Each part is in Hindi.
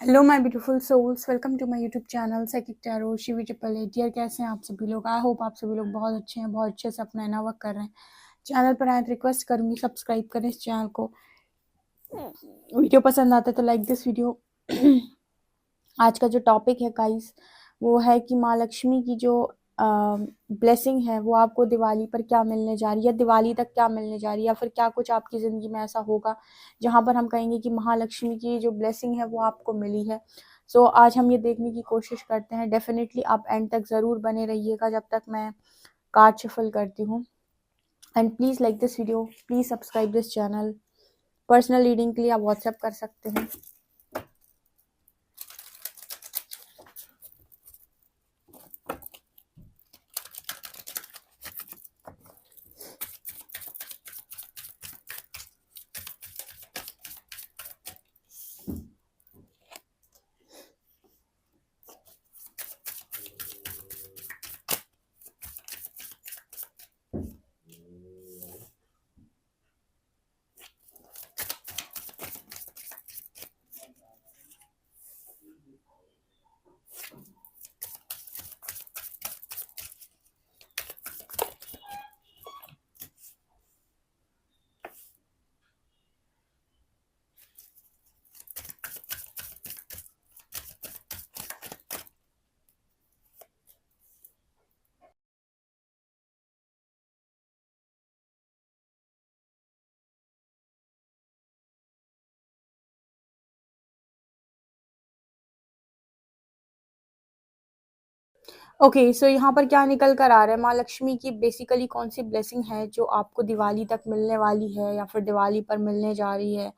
Hello my beautiful souls, welcome to my YouTube channel psychic tarot Shivi triple eight. Dear, कैसे हैं आप सभी लोग? आई होप आप सभी लोग बहुत अच्छे हैं, बहुत अच्छे से अपना इना वर्क कर रहे हैं। चैनल पर आए तो रिक्वेस्ट करूंगी सब्सक्राइब करें इस चैनल को। वीडियो पसंद आता है तो लाइक दिस वीडियो। आज का जो टॉपिक है गाइस, वो है कि माँ लक्ष्मी की जो ब्लेसिंग है वो आपको दिवाली पर क्या मिलने जा रही है, दिवाली तक क्या मिलने जा रही है, या फिर क्या कुछ आपकी ज़िंदगी में ऐसा होगा जहाँ पर हम कहेंगे कि महालक्ष्मी की जो ब्लेसिंग है वो आपको मिली है। सो आज हम ये देखने की कोशिश करते हैं। डेफिनेटली आप एंड तक ज़रूर बने रहिएगा जब तक मैं कार्ड शफल करती हूँ। And please like this video, please subscribe this channel. Personal reading के लिए आप व्हाट्सएप कर सकते हैं। ओके, सो यहाँ पर क्या निकल कर आ रहा है, माँ लक्ष्मी की बेसिकली कौन सी ब्लेसिंग है जो आपको दिवाली तक मिलने वाली है या फिर दिवाली पर मिलने जा रही है,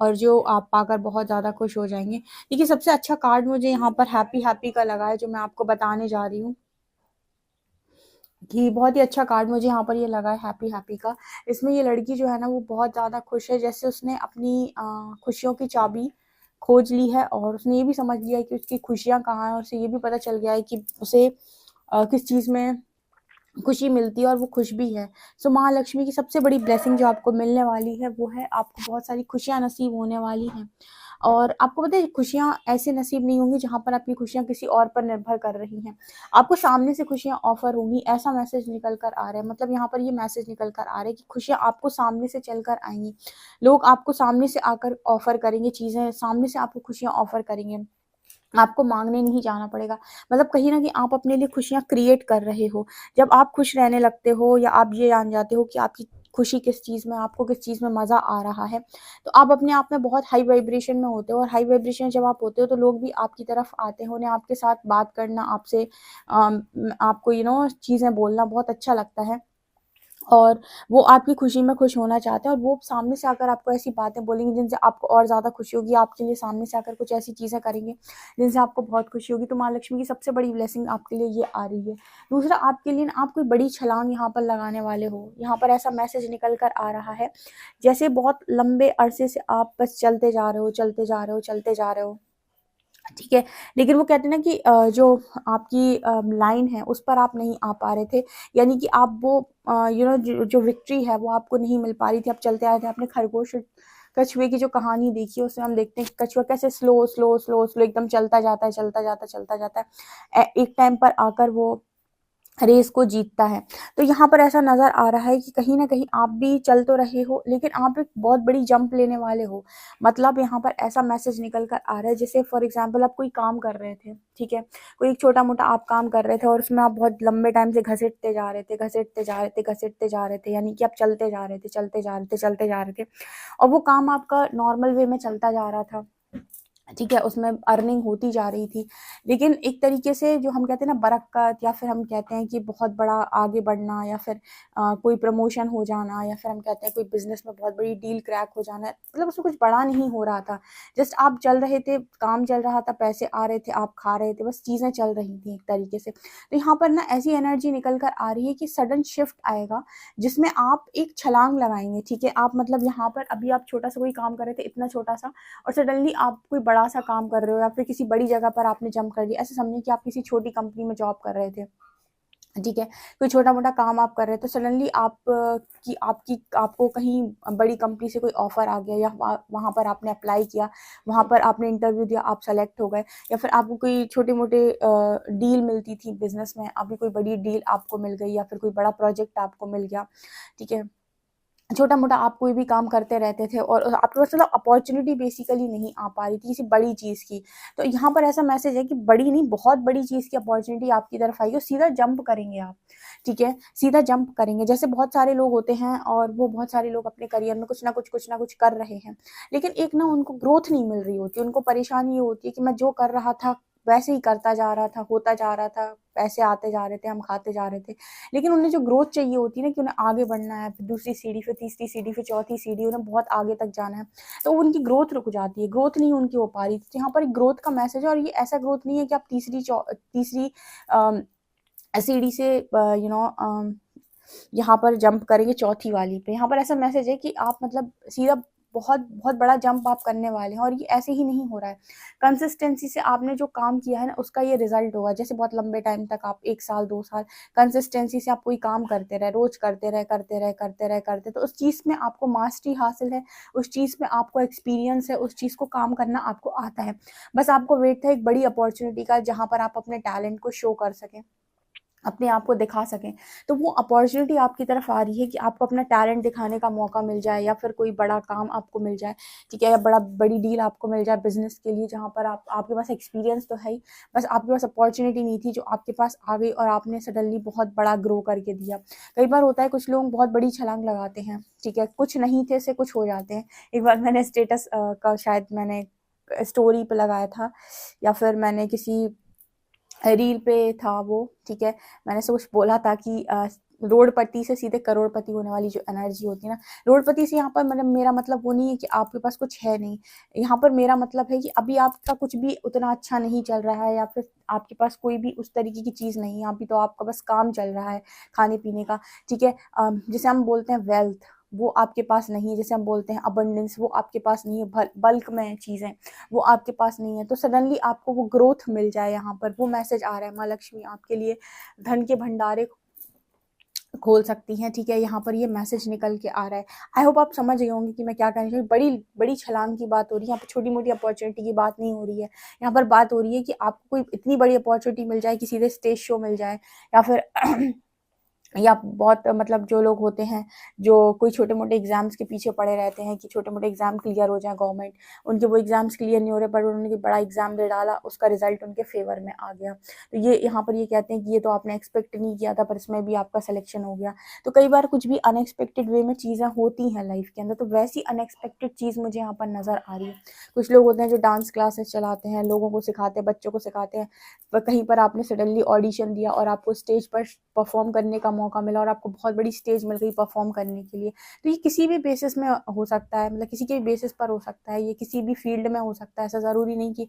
और जो आप पाकर बहुत ज़्यादा खुश हो जाएंगे। देखिए, सबसे अच्छा कार्ड मुझे यहाँ पर हैप्पी हैप्पी का लगा है, जो मैं आपको बताने जा रही हूँ कि बहुत ही अच्छा कार्ड मुझे यहाँ पर ये लगा है, हैप्पी हैप्पी का। इसमें ये लड़की जो है ना वो बहुत ज़्यादा खुश है, जैसे उसने अपनी खुशियों की चाबी खोज ली है, और उसने ये भी समझ लिया है कि उसकी खुशियाँ कहाँ हैं, और उसे ये भी पता चल गया है कि उसे किस चीज़ में खुशी मिलती है, और वो खुश भी है। सो महालक्ष्मी की सबसे बड़ी ब्लेसिंग जो आपको मिलने वाली है वो है, आपको बहुत सारी खुशियाँ नसीब होने वाली हैं। और आपको पता है, खुशियाँ ऐसे नसीब नहीं होंगी जहाँ पर आपकी खुशियाँ किसी और पर निर्भर कर रही हैं। आपको सामने से खुशियाँ ऑफर होंगी, ऐसा मैसेज निकल कर आ रहा है। मतलब यहाँ पर ये मैसेज निकल कर आ रहा है कि खुशियाँ आपको सामने से चल कर आएंगी। लोग आपको सामने से आकर ऑफर करेंगे, चीज़ें सामने से आपको खुशियाँ ऑफर करेंगे, आपको मांगने नहीं जाना पड़ेगा। मतलब कहीं ना कहीं आप अपने लिए खुशियाँ क्रिएट कर रहे हो। जब आप खुश रहने लगते हो, या आप ये जान जाते हो कि आपकी खुशी किस चीज़ में, आपको किस चीज़ में मज़ा आ रहा है, तो आप अपने आप में बहुत हाई वाइब्रेशन में होते हो। और हाई वाइब्रेशन जब आप होते हो तो लोग भी आपकी तरफ आते हैं, उन्हें आपके साथ बात करना, आपसे आपको चीज़ें बोलना बहुत अच्छा लगता है। और वो आपकी खुशी में खुश होना चाहते हैं, और वो सामने से आकर आपको ऐसी बातें बोलेंगे जिनसे आपको और ज़्यादा खुशी होगी। आपके लिए सामने से आकर कुछ ऐसी चीज़ें करेंगे जिनसे आपको बहुत खुशी होगी। तो माँ लक्ष्मी की सबसे बड़ी ब्लेसिंग आपके लिए ये आ रही है। दूसरा, आपके लिए आप कोई बड़ी छलांग यहाँ पर लगाने वाले हो। यहाँ पर ऐसा मैसेज निकल कर आ रहा है जैसे बहुत लंबे अरसे से आप बस चलते जा रहे हो, चलते जा रहे हो, चलते जा रहे हो, ठीक है। लेकिन वो कहते हैं ना कि जो आपकी लाइन है उस पर आप नहीं आ पा रहे थे, यानी कि आप वो जो विक्ट्री है वो आपको नहीं मिल पा रही थी। आप चलते आ रहे थे। आपने खरगोश और कछुए की जो कहानी देखी है, उसमें हम देखते हैं कि कछुआ कैसे स्लो स्लो स्लो स्लो एकदम चलता जाता है, चलता जाता है, चलता जाता है। एक टाइम पर आकर वो रेस को जीतता है। तो यहाँ पर ऐसा नज़र आ रहा है कि कहीं न कहीं आप भी चल तो रहे हो, लेकिन आप एक बहुत बड़ी जंप लेने वाले हो। मतलब यहाँ पर ऐसा मैसेज निकल कर आ रहा है, जैसे फॉर एग्ज़ाम्पल आप कोई काम कर रहे थे, ठीक है? कोई एक छोटा-मोटा आप काम कर रहे थे, और उसमें आप बहुत लंबे टाइम से घसीटते जा रहे थे, घसीटते जा रहे थे, घसीटते जा रहे थे, यानी कि आप चलते जा रहे थे, चलते जा रहे थे, चलते जा रहे थे, और वो काम आपका नॉर्मल वे में चलता जा रहा था। ठीक है, उसमें अर्निंग होती जा रही थी। लेकिन एक तरीके से जो हम कहते हैं ना बरक़्क़त, या फिर हम कहते हैं कि बहुत बड़ा आगे बढ़ना, या फिर कोई प्रमोशन हो जाना, या फिर हम कहते हैं कोई बिज़नेस में बहुत बड़ी डील क्रैक हो जाना, मतलब उसमें कुछ बड़ा नहीं हो रहा था। जस्ट आप चल रहे थे, काम चल रहा था, पैसे आ रहे थे, आप खा रहे थे, बस चीज़ें चल रही थी एक तरीके से। तो यहाँ पर ना ऐसी एनर्जी निकल कर आ रही है कि सडन शिफ्ट आएगा, जिसमें आप एक छलांग लगाएँगे, ठीक है? आप मतलब यहाँ पर अभी आप छोटा-सा कोई काम कर रहे थे, इतना छोटा-सा, और सडनली आप कोई बड़ा-सा काम कर रहे हो, या फिर किसी बड़ी जगह पर आपने जंप कर दिया। ऐसे समझिए कि आप किसी छोटी कंपनी में जॉब कर रहे थे, ठीक है। कोई छोटा-मोटा काम आप कर रहे हैं तो सडनली आपको कहीं बड़ी कंपनी से कोई ऑफ़र आ गया या वहाँ पर आपने अप्लाई किया, वहाँ पर आपने इंटरव्यू दिया, आप सेलेक्ट हो गए या फिर आपको कोई छोटे-मोटे डील मिलती थी बिज़नेस में, अभी कोई बड़ी डील आपको मिल गई या फिर कोई बड़ा प्रोजेक्ट आपको मिल गया, ठीक है। छोटा-मोटा आप कोई भी काम करते रहते थे और आपके पास मतलब अपॉर्च्युनिटी बेसिकली नहीं आ पा रही थी किसी बड़ी चीज़ की। तो यहाँ पर ऐसा मैसेज है कि बड़ी नहीं, बहुत बड़ी चीज़ की अपॉर्च्युनिटी आपकी तरफ आई हो, सीधा जंप करेंगे आप, ठीक है? सीधा जंप करेंगे। जैसे बहुत सारे लोग होते हैं और वो बहुत सारे लोग अपने करियर में कुछ ना कुछ कर रहे हैं। लेकिन एक ना उनको ग्रोथ नहीं मिल रही होती, उनको परेशानी ये होती है कि मैं जो कर रहा था, वैसे ही करता जा रहा था, होता जा रहा था, पैसे आते जा रहे थे, हम खाते जा रहे थे। लेकिन उन्हें जो ग्रोथ चाहिए होती है ना कि उन्हें आगे बढ़ना है, फिर दूसरी सीढ़ी, फिर तीसरी सीढ़ी, फिर चौथी सीढ़ी, उन्हें बहुत आगे तक जाना है, तो उनकी ग्रोथ रुक जाती है, ग्रोथ नहीं उनकी हो पा रही। तो यहाँ पर एक ग्रोथ का मैसेज है और ये ऐसा ग्रोथ नहीं है कि आप तीसरी सीढ़ी से यहाँ पर जंप करेंगे चौथी वाली पे। यहाँ पर ऐसा मैसेज है कि आप मतलब सीधा बहुत बहुत बड़ा जंप आप करने वाले हैं और ये ऐसे ही नहीं हो रहा है। कंसिस्टेंसी से आपने जो काम किया है ना उसका ये रिज़ल्ट होगा। जैसे बहुत लंबे टाइम तक आप 1 साल, 2 साल कंसिस्टेंसी से आप कोई काम करते रहे, रोज़ करते रहे, तो उस चीज़ में आपको मास्टरी हासिल है, उस चीज़ में आपको एक्सपीरियंस है, उस चीज़ को काम करना आपको आता है। बस आपको वेट था एक बड़ी अपॉर्च्युनिटी का जहाँ पर आप अपने टैलेंट को शो कर सकें। अपने आप को दिखा सकें। तो वो अपॉर्च्युनिटी आपकी तरफ आ रही है कि आपको अपना टैलेंट दिखाने का मौका मिल जाए या फिर कोई बड़ा काम आपको मिल जाए, ठीक है? या बड़ी डील आपको मिल जाए बिज़नेस के लिए जहाँ पर आपके पास एक्सपीरियंस तो है ही, बस आपके पास अपॉर्च्युनिटी नहीं थी जो आपके पास आ गई और आपने सडनली बहुत बड़ा ग्रो करके दिया। कई बार होता है कुछ लोग बहुत बड़ी छलांग लगाते हैं, ठीक है? कुछ नहीं थे से कुछ हो जाते हैं। एक बार मैंने स्टेटस का शायद मैंने स्टोरी पे लगाया था या फिर मैंने किसी रील पे था वो, ठीक है? मैंने ऐसे कुछ बोला था कि रोडपति से सीधे करोड़पति होने वाली जो एनर्जी होती है ना, रोडपति से यहाँ पर मतलब मेरा मतलब वो नहीं है कि आपके पास कुछ है नहीं। यहाँ पर मेरा मतलब है कि अभी आपका कुछ भी उतना अच्छा नहीं चल रहा है या फिर आपके पास कोई भी उस तरीके की चीज़ नहीं है, अभी तो आपका बस काम चल रहा है खाने-पीने का, ठीक है? जिसे हम बोलते हैं वेल्थ, वो आपके पास नहीं है। जैसे हम बोलते हैं अबंडेंस, वो आपके पास नहीं है, बल्क में चीज़ें वो आपके पास नहीं है। तो सडनली आपको वो ग्रोथ मिल जाए, यहाँ पर वो मैसेज आ रहा है। माँ लक्ष्मी आपके लिए धन के भंडारे खोल सकती हैं, ठीक है? यहाँ पर ये मैसेज निकल के आ रहा है। आई होप आप समझ गए होंगे कि मैं क्या कहना चाह रही हूँ। बड़ी बड़ी छलांग की बात हो रही है, यहाँ पे छोटी-मोटी अपॉर्च्युनिटी की बात नहीं हो रही है। यहाँ पर बात हो रही है कि आपको कोई इतनी बड़ी अपॉर्च्युनिटी मिल जाए कि सीधे स्टेज शो मिल जाए या फिर या बहुत मतलब जो लोग होते हैं, जो कोई छोटे-मोटे एग्ज़ाम्स के पीछे पड़े रहते हैं कि छोटे-मोटे एग्ज़ाम क्लियर हो जाएँ गवर्नमेंट, उनके वो एग्ज़ाम्स क्लियर नहीं हो रहे, पर उन्होंने बड़ा एग्ज़ाम दे डाला, उसका रिज़ल्ट उनके फ़ेवर में आ गया। तो ये यहाँ पर ये कहते हैं कि ये तो आपने एक्सपेक्ट नहीं किया था, पर इसमें भी आपका सिलेक्शन हो गया। तो कई बार कुछ भी अनएक्सपेक्टेड वे में चीज़ें होती हैं लाइफ़ के अंदर, तो वैसी अनएक्सपेक्टेड चीज़ मुझे यहाँ पर नज़र आ रही है। कुछ लोग होते हैं जो डांस क्लासेस चलाते हैं, लोगों को सिखाते हैं, बच्चों को सिखाते हैं, कहीं पर आपने सडनली ऑडिशन दिया और आपको स्टेज पर परफॉर्म करने का मौका मिला और आपको बहुत बड़ी स्टेज मिल गई परफॉर्म करने के लिए। तो ये किसी भी बेसिस में हो सकता है, मतलब किसी के भी बेसिस पर हो सकता है, ये किसी भी फील्ड में हो सकता है। ऐसा ज़रूरी नहीं कि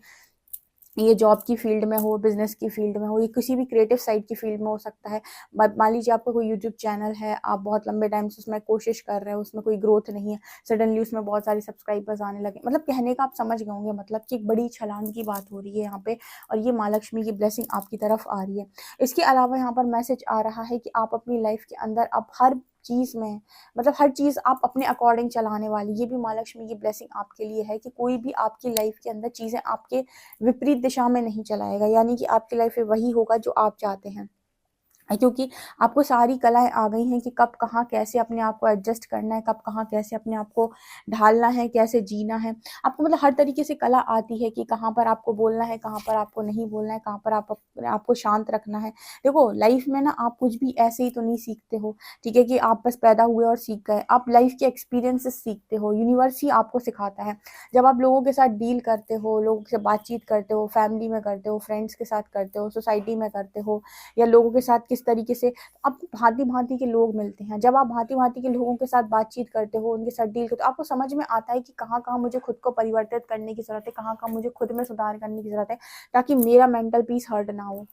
ये जॉब की फील्ड में हो, बिज़नेस की फील्ड में हो, ये किसी भी क्रिएटिव साइड की फील्ड में हो सकता है। मान लीजिए आपका कोई यूट्यूब चैनल है, आप बहुत लंबे टाइम से उसमें कोशिश कर रहे हो, उसमें कोई ग्रोथ नहीं है, सडनली उसमें बहुत सारे सब्सक्राइबर्स आने लगे। मतलब कहने का आप समझ गए होंगे मतलब कि एक बड़ी छलांग की बात हो रही है यहाँ पे और ये माँ लक्ष्मी की ब्लेसिंग आपकी तरफ आ रही है। इसके अलावा यहाँ पर मैसेज आ रहा है कि आप अपनी लाइफ के अंदर अब हर चीज़ में मतलब हर चीज़ आप अपने अकॉर्डिंग चलाने वाली, ये भी माँ लक्ष्मी की ब्लेसिंग आपके लिए है कि कोई भी आपकी लाइफ के अंदर चीज़ें आपके विपरीत दिशा में नहीं चलाएगा, यानी कि आपकी लाइफ में वही होगा जो आप चाहते हैं। क्योंकि आपको सारी कलाएँ आ गई हैं कि कब कहाँ कैसे अपने आप को एडजस्ट करना है, कब कहाँ कैसे अपने आप को ढालना है, कैसे जीना है। आपको मतलब हर तरीके से कला आती है कि कहाँ पर आपको बोलना है, कहाँ पर आपको नहीं बोलना है, कहाँ पर आप अपने आप को शांत रखना है। देखो लाइफ में ना आप कुछ भी ऐसे ही तो नहीं सीखते हो, ठीक है? कि आप बस पैदा हुए और सीख गए। आप लाइफ के एक्सपीरियंसेस सीखते हो, यूनिवर्स ही आपको सिखाता है। जब आप लोगों के साथ डील करते हो, लोगों से बातचीत करते हो, फैमिली में करते हो, फ्रेंड्स के साथ करते हो, सोसाइटी में करते हो या लोगों के साथ किस तरीके से आपको भाँति-भाँति के लोग मिलते हैं। जब आप भाँति-भाँति के लोगों के साथ बातचीत करते हो, उनके साथ डील करते हो, आपको समझ में आता है कि कहाँ-कहाँ मुझे खुद को परिवर्तित करने की ज़रूरत है, कहाँ-कहाँ मुझे खुद में सुधार करने की ज़रूरत है, ताकि मेरा मेंटल पीस हर्ट ना हो।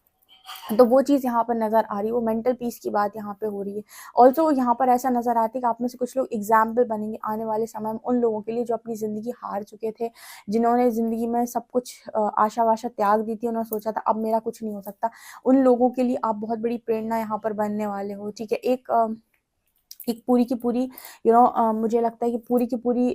तो वो चीज़ यहाँ पर नज़र आ रही है, वो मेंटल पीस की बात यहाँ पे हो रही है। ऑल्सो यहाँ पर ऐसा नज़र आता है कि आप में से कुछ लोग एग्जाम्पल बनेंगे आने वाले समय में उन लोगों के लिए जो अपनी ज़िंदगी हार चुके थे, जिन्होंने ज़िंदगी में सब कुछ आशा वाशा त्याग दी थी, उन्होंने सोचा था अब मेरा कुछ नहीं हो सकता। उन लोगों के लिए आप बहुत बड़ी प्रेरणा यहाँ पर बनने वाले हो, ठीक है। एक पूरी की पूरी मुझे लगता है कि पूरी की पूरी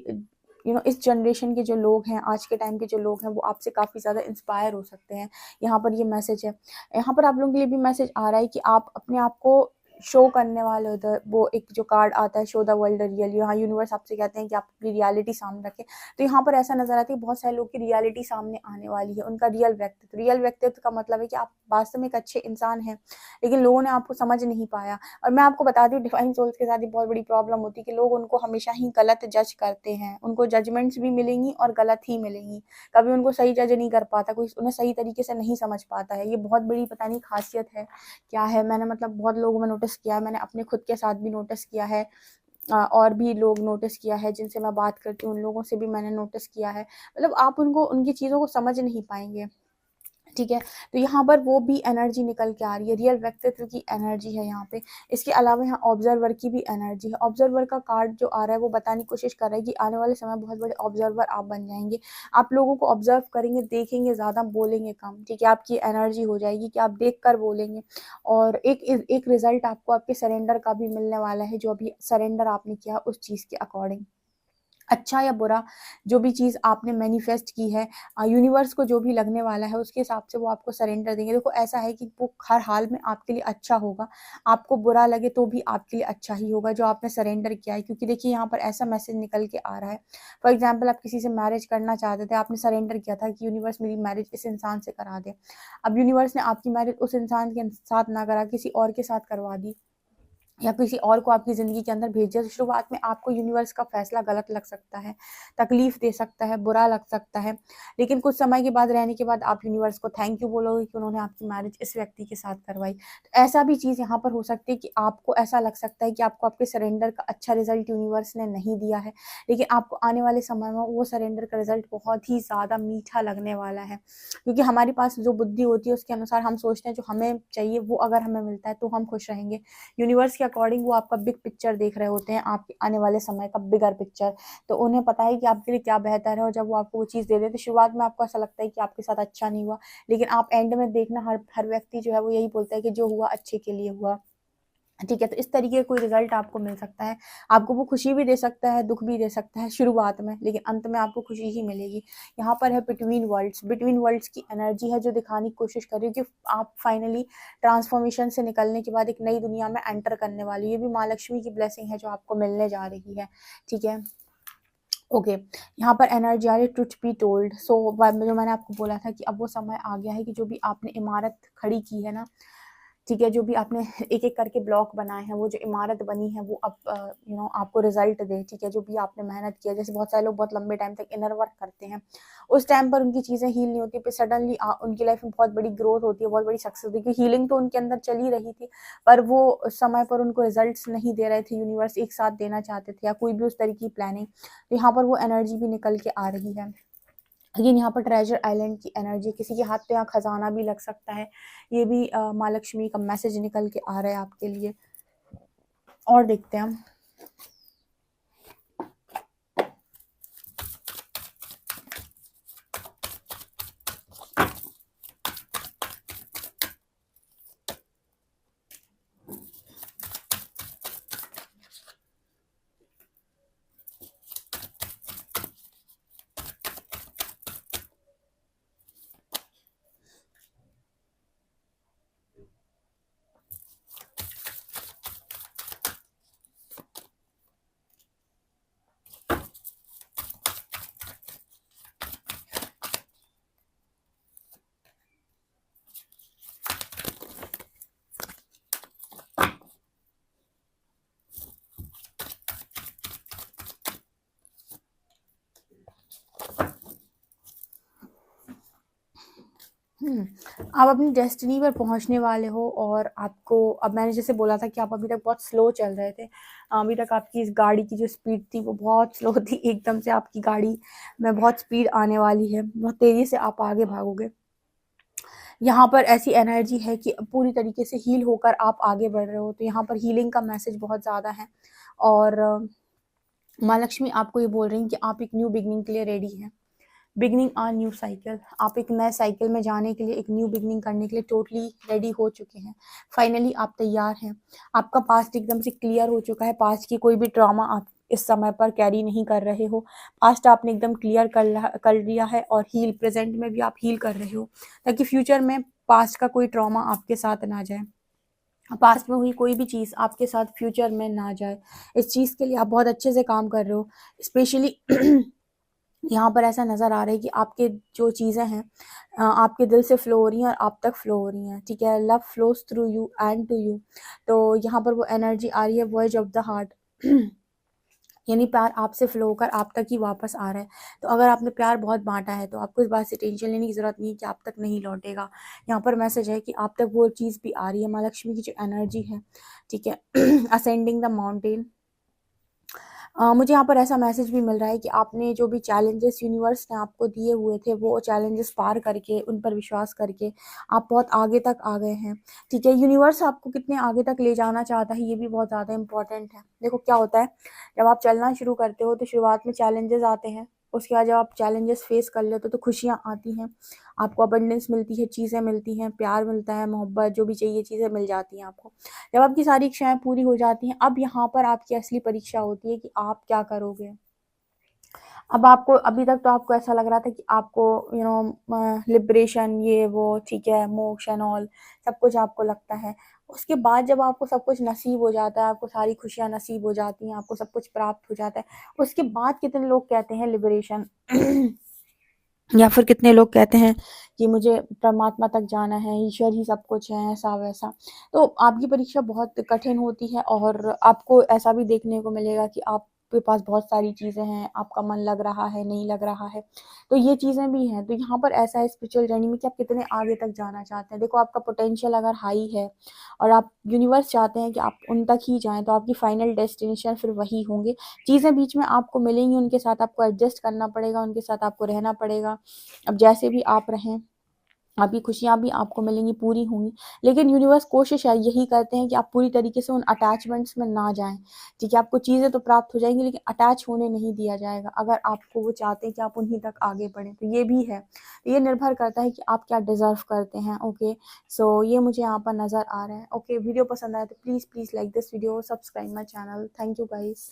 इस जनरेशन के जो लोग हैं, आज के टाइम के जो लोग हैं, वो आपसे काफ़ी ज़्यादा इंस्पायर हो सकते हैं। यहाँ पर ये मैसेज है। यहाँ पर आप लोगों के लिए भी मैसेज आ रहा है कि आप अपने आप को शो करने वाले हो। वो एक जो कार्ड आता है, शो द वर्ल्ड रियल, यहाँ यूनिवर्स आपसे कहते हैं कि आप अपनी रियलिटी सामने रखें। तो यहाँ पर ऐसा नजर आता है कि बहुत सारे लोग की रियलिटी सामने आने वाली है, उनका रियल व्यक्तित्व का मतलब है कि आप वास्तव में एक अच्छे इंसान हैं, लेकिन लोगों ने आपको समझ नहीं पाया। और मैं आपको बता दूं, डिवाइन सोल्स के साथ ही बहुत बड़ी प्रॉब्लम होती है कि लोग उनको हमेशा ही गलत जज करते हैं। उनको जजमेंट्स भी मिलेंगी और गलत ही मिलेंगी, कभी उनको सही जज नहीं कर पाता कोई, उन्हें सही तरीके से नहीं समझ पाता है। ये बहुत बड़ी पता नहीं खासियत है क्या है। मैंने मतलब बहुत लोगों में नोटिस किया है, मैंने अपने खुद के साथ भी नोटिस किया है, और भी लोग नोटिस किया है जिनसे मैं बात करती हूँ, उन लोगों से भी मैंने नोटिस किया है। मतलब आप उनको उनकी चीज़ों को समझ नहीं पाएंगे, ठीक है। तो यहाँ पर वो भी एनर्जी निकल के आ रही है, रियल व्यक्तित्व की एनर्जी है यहाँ पे। इसके अलावा यहाँ ऑब्जर्वर की भी एनर्जी है। ऑब्जर्वर का कार्ड जो आ रहा है वो बताने की कोशिश कर रहा है कि आने वाले समय बहुत बड़े ऑब्जर्वर आप बन जाएंगे। आप लोगों को ऑब्जर्व करेंगे, देखेंगे ज़्यादा, बोलेंगे कम, ठीक है। आपकी एनर्जी हो जाएगी कि आप देख कर बोलेंगे। और एक रिजल्ट आपको आपके सरेंडर का भी मिलने वाला है, जो अभी सरेंडर आपने किया उस चीज़ के अकॉर्डिंग। अच्छा या बुरा, जो भी चीज़ आपने मैनिफेस्ट की है, यूनिवर्स को जो भी लगने वाला है उसके हिसाब से वो आपको सरेंडर देंगे। देखो ऐसा है कि वो हर हाल में आपके लिए अच्छा होगा, आपको बुरा लगे तो भी आपके लिए अच्छा ही होगा जो आपने सरेंडर किया है। क्योंकि देखिए यहाँ पर ऐसा मैसेज निकल के आ रहा है, फॉर एग्जाम्पल आप किसी से मैरिज करना चाहते थे, आपने सरेंडर किया था कि यूनिवर्स मेरी मैरिज इस इंसान से करा दे। अब यूनिवर्स ने आपकी मैरिज उस इंसान के साथ ना करा, किसी और के साथ करवा दी, या किसी और को आपकी ज़िंदगी के अंदर भेज दिया। तो शुरुआत में आपको यूनिवर्स का फैसला गलत लग सकता है, तकलीफ दे सकता है, बुरा लग सकता है, लेकिन कुछ समय के बाद, रहने के बाद, आप यूनिवर्स को थैंक यू बोलोगे कि उन्होंने आपकी मैरिज इस व्यक्ति के साथ करवाई। तो ऐसा भी चीज़ यहाँ पर हो सकती है कि आपको ऐसा लग सकता है कि आपको आपके सरेंडर का अच्छा रिजल्ट यूनिवर्स ने नहीं दिया है, लेकिन आपको आने वाले समय में वो सरेंडर का रिजल्ट बहुत ही ज़्यादा मीठा लगने वाला है। क्योंकि हमारे पास जो बुद्धि होती है उसके अनुसार हम सोचते हैं जो हमें चाहिए वो अगर हमें मिलता है तो हम खुश रहेंगे। यूनिवर्स के अकॉर्डिंग वो आपका बिग पिक्चर देख रहे होते हैं, आपके आने वाले समय का बिगर पिक्चर। तो उन्हें पता है कि आपके लिए क्या बेहतर है, और जब वो आपको वो चीज़ दे देते, शुरुआत में आपको ऐसा लगता है कि आपके साथ अच्छा नहीं हुआ, लेकिन आप एंड में देखना, हर हर व्यक्ति जो है वो यही बोलता है कि जो हुआ अच्छे के लिए हुआ, ठीक है। तो इस तरीके का कोई रिजल्ट आपको मिल सकता है। आपको वो खुशी भी दे सकता है, दुख भी दे सकता है शुरुआत में, लेकिन अंत में आपको खुशी ही मिलेगी। यहाँ पर है बिटवीन वर्ल्ड्स की एनर्जी है, जो दिखाने की कोशिश कर रही है कि आप फाइनली ट्रांसफॉर्मेशन से निकलने के बाद एक नई दुनिया में एंटर करने वाली है। ये भी माँ लक्ष्मी की ब्लेसिंग है जो आपको मिलने जा रही है, ठीक है। ओके, यहाँ पर एनर्जी आ रही है ट्रुथ बी टोल्ड। सो जो मैंने आपको बोला था कि अब वो समय आ गया है कि जो भी आपने इमारत खड़ी की है ना, ठीक है, जो भी आपने एक एक करके ब्लॉक बनाए हैं, वो जो इमारत बनी है वो अब आपको रिजल्ट दे, ठीक है। जो भी आपने मेहनत किया, जैसे बहुत सारे लोग बहुत लंबे टाइम तक इनर वर्क करते हैं, उस टाइम पर उनकी चीज़ें हील नहीं होती, फिर सडनली उनकी लाइफ में बहुत बड़ी ग्रोथ होती है, बहुत बड़ी सक्सेस होती है, क्योंकि हीलिंग तो उनके अंदर चल ही रही थी, पर वो समय पर उनको रिजल्ट्स नहीं दे रहे थे, यूनिवर्स एक साथ देना चाहते थे, या कोई भी उस तरीके की प्लानिंग। तो यहाँ पर वो एनर्जी भी निकल के आ रही है। अगेन यहाँ पर ट्रेजर आइलैंड की एनर्जी, किसी के हाथ पे यहाँ खजाना भी लग सकता है। ये भी माँ लक्ष्मी का मैसेज निकल के आ रहा है आपके लिए। और देखते हैं हम। आप अपनी डेस्टिनी पर पहुंचने वाले हो, और आपको, अब मैंने जैसे बोला था कि आप अभी तक बहुत स्लो चल रहे थे, अभी तक आपकी इस गाड़ी की जो स्पीड थी वो बहुत स्लो थी, एकदम से आपकी गाड़ी में बहुत स्पीड आने वाली है, बहुत तेज़ी से आप आगे भागोगे। यहाँ पर ऐसी एनर्जी है कि पूरी तरीके से हील होकर आप आगे बढ़ रहे हो, तो यहाँ पर हीलिंग का मैसेज बहुत ज़्यादा है। और माँ लक्ष्मी आपको ये बोल रही हैं कि आप एक न्यू बिगनिंग के लिए रेडी हैं। बिगनिंग अ न्यू साइकिल, आप एक नए साइकिल में जाने के लिए, एक न्यू बिगनिंग करने के लिए टोटली रेडी हो चुके हैं। फाइनली आप तैयार हैं। आपका पास्ट एकदम से क्लियर हो चुका है। पास्ट की कोई भी ट्रॉमा आप इस समय पर कैरी नहीं कर रहे हो। पास्ट आपने एकदम क्लियर कर लिया है और हील, प्रेजेंट में भी आप हील कर रहे हो, ताकि फ्यूचर में पास्ट का कोई ट्रॉमा आपके साथ ना जाए, पास्ट में हुई कोई भी चीज़ आपके साथ फ्यूचर में ना जाए। इस चीज़ के लिए आप बहुत अच्छे से काम कर रहे हो। स्पेशली यहाँ पर ऐसा नज़र आ रहा है कि आपके जो चीज़ें हैं आपके दिल से फ्लो हो रही हैं और आप तक फ्लो हो रही हैं, ठीक है। Love flows through you and to you. तो यहाँ पर वो एनर्जी आ रही है, वॉइस ऑफ द हार्ट यानी प्यार आपसे फ्लो होकर आप तक ही वापस आ रहा है। तो अगर आपने प्यार बहुत बांटा है तो आपको इस बात से टेंशन लेने की ज़रूरत नहीं है कि आप तक नहीं लौटेगा। यहाँ पर मैसेज है कि आप तक वो चीज़ भी आ रही है। माँ लक्ष्मी की जो एनर्जी है, ठीक है, असेंडिंग द माउंटेन। मुझे यहाँ पर ऐसा मैसेज भी मिल रहा है कि आपने जो भी चैलेंजेस यूनिवर्स ने आपको दिए हुए थे, वो चैलेंजेस पार करके, उन पर विश्वास करके आप बहुत आगे तक आ गए हैं, ठीक है। यूनिवर्स आपको कितने आगे तक ले जाना चाहता है, ये भी बहुत ज़्यादा इंपॉर्टेंट है। देखो क्या होता है, जब आप चलना शुरू करते हो तो शुरुआत में चैलेंजेस आते हैं, उसके बाद जब आप चैलेंजेस फेस कर लेते हो तो खुशियाँ आती हैं, आपको अबंडेंस मिलती है, चीज़ें मिलती हैं, प्यार मिलता है, मोहब्बत, जो भी चाहिए चीज़ें मिल जाती हैं आपको। जब आपकी सारी इच्छाएं पूरी हो जाती हैं, अब यहाँ पर आपकी असली परीक्षा होती है कि आप क्या करोगे। अब आपको, अभी तक तो आपको ऐसा लग रहा था कि आपको लिबरेशन, ये वो, ठीक है, मोक्ष एंड ऑल, सब कुछ आपको लगता है। उसके बाद जब आपको सब कुछ नसीब हो जाता है, आपको सारी खुशियाँ नसीब हो जाती हैं, आपको सब कुछ प्राप्त हो जाता है, उसके बाद कितने लोग कहते हैं लिबरेशन या फिर कितने लोग कहते हैं कि मुझे परमात्मा तक जाना है, ईश्वर ही सब कुछ है, ऐसा वैसा। तो आपकी परीक्षा बहुत कठिन होती है और आपको ऐसा भी देखने को मिलेगा कि आपके पास बहुत सारी चीज़ें हैं, आपका मन लग रहा है, नहीं लग रहा है, तो ये चीज़ें भी हैं। तो यहाँ पर ऐसा है स्पिरिचुअल जर्नी में कि आप कितने आगे तक जाना चाहते हैं। देखो आपका पोटेंशियल अगर हाई है और आप, यूनिवर्स चाहते हैं कि आप उन तक ही जाएँ, तो आपकी फाइनल डेस्टिनेशन फिर वही होंगे। चीज़ें बीच में आपको मिलेंगी, उनके साथ आपको एडजस्ट करना पड़ेगा, उनके साथ आपको रहना पड़ेगा। अब जैसे भी आप रहें, आपकी खुशियाँ भी आपको मिलेंगी, पूरी होंगी। लेकिन यूनिवर्स कोशिश है, यही करते हैं कि आप पूरी तरीके से उन अटैचमेंट्स में ना जाएँ, ठीक है। आपको चीज़ें तो प्राप्त हो जाएँगी लेकिन अटैच होने नहीं दिया जाएगा, अगर आपको वो चाहते हैं कि आप उन्हीं तक आगे बढ़ें। तो ये भी है, ये निर्भर करता है कि आप क्या डिज़र्व करते हैं, ओके। सो ये मुझे यहाँ पर नज़र आ रहा है। ओके, वीडियो पसंद आए तो please like this video, subscribe my channel. Thank you guys.